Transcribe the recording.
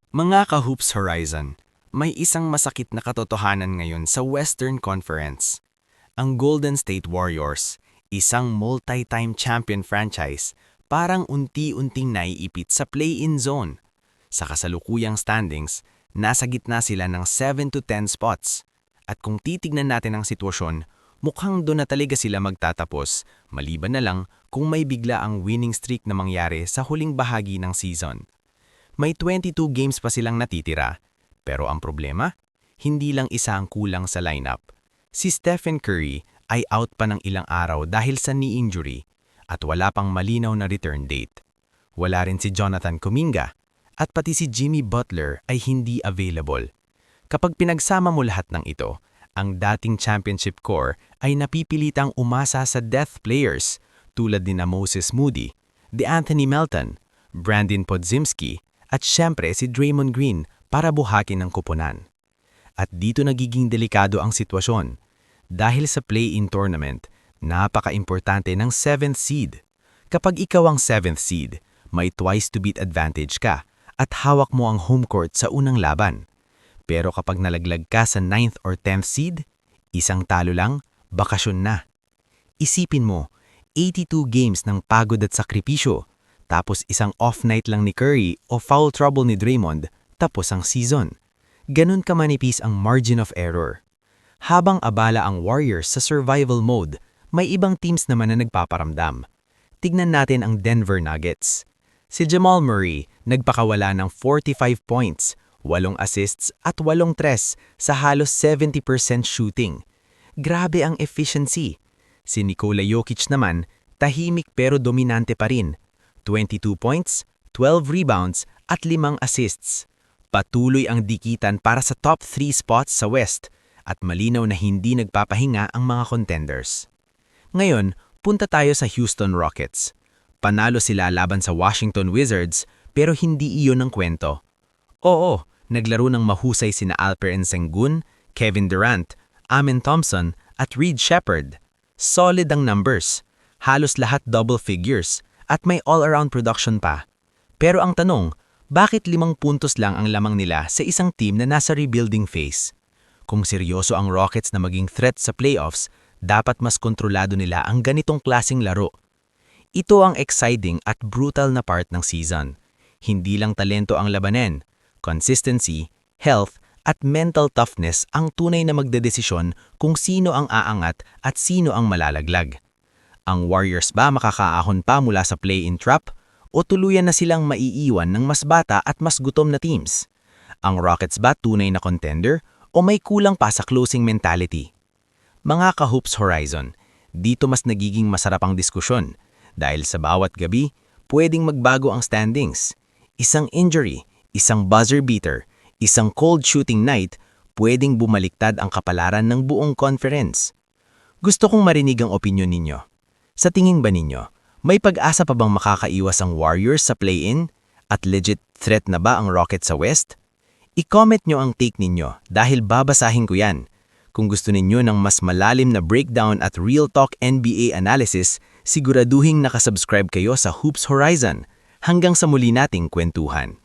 Mga ka-Hoops Horizon, may isang masakit na katotohanan ngayon sa Western Conference. Ang Golden State Warriors, isang multi-time champion franchise, parang unti-unting naiipit sa play-in zone. Sa kasalukuyang standings, nasa gitna sila ng 7 to 10 spots. At kung titignan natin ang sitwasyon, mukhang doon na talaga sila magtatapos, maliban na lang kung may bigla ang winning streak na mangyari sa huling bahagi ng season. May 22 games pa silang natitira, pero ang problema, hindi lang isa ang kulang sa lineup. Si Stephen Curry ay out pa ng ilang araw dahil sa knee injury at wala pang malinaw na return date. Wala rin si Jonathan Kuminga at pati si Jimmy Butler ay hindi available. Kapag pinagsama mo lahat ng ito, ang dating championship core ay napipilitang umasa sa depth players tulad ni Moses Moody, DeAnthony Melton, Brandon Podziemski, at syempre si Draymond Green para buhakin ang kupunan. At dito nagiging delikado ang sitwasyon. Dahil sa play-in tournament, napaka-importante ng 7th seed. Kapag ikaw ang 7th seed, may twice-to-beat advantage ka at hawak mo ang home court sa unang laban. Pero kapag nalaglag ka sa 9th or 10th seed, isang talo lang, bakasyon na. Isipin mo, 82 games ng pagod at sakripisyo, tapos isang off night lang ni Curry o foul trouble ni Draymond, tapos ang season. Ganun kamanipis ang margin of error. Habang abala ang Warriors sa survival mode, may ibang teams naman na nagpaparamdam. Tignan natin ang Denver Nuggets. Si Jamal Murray nagpakawala ng 45 points, 8 assists at 8 tres sa halos 70% shooting. Grabe ang efficiency. Si Nikola Jokic naman, tahimik pero dominante pa rin. 22 points, 12 rebounds at 5 assists. Patuloy ang dikitan para sa top 3 spots sa West at malinaw na hindi nagpapahinga ang mga contenders. Ngayon, punta tayo sa Houston Rockets. Panalo sila laban sa Washington Wizards pero hindi iyon ang kwento. Oo, naglaro ng mahusay sina Alperen Sengun, Kevin Durant, Amen Thompson at Reed Shepherd. Solid ang numbers. Halos lahat double figures. At may all-around production pa. Pero ang tanong, bakit 5 puntos lang ang lamang nila sa isang team na nasa rebuilding phase? Kung seryoso ang Rockets na maging threat sa playoffs, dapat mas kontrolado nila ang ganitong klaseng laro. Ito ang exciting at brutal na part ng season. Hindi lang talento ang labanen, consistency, health, at mental toughness ang tunay na magdedesisyon kung sino ang aangat at sino ang malalaglag. Ang Warriors ba makakaahon pa mula sa play-in trap o tuluyan na silang maiiwan ng mas bata at mas gutom na teams? Ang Rockets ba tunay na contender o may kulang pa sa closing mentality? Mga ka-Hoops Horizon, dito mas nagiging masarap ang diskusyon dahil sa bawat gabi, pwedeng magbago ang standings. Isang injury, isang buzzer beater, isang cold shooting night, pwedeng bumaliktad ang kapalaran ng buong conference. Gusto kong marinig ang opinyon ninyo. Sa tingin ba ninyo, may pag-asa pa bang makakaiwas ang Warriors sa play-in? At legit threat na ba ang Rockets sa West? I-comment nyo ang take ninyo dahil babasahin ko yan. Kung gusto ninyo ng mas malalim na breakdown at real talk NBA analysis, siguraduhin nakasubscribe kayo sa Hoops Horizon. Hanggang sa muli nating kwentuhan.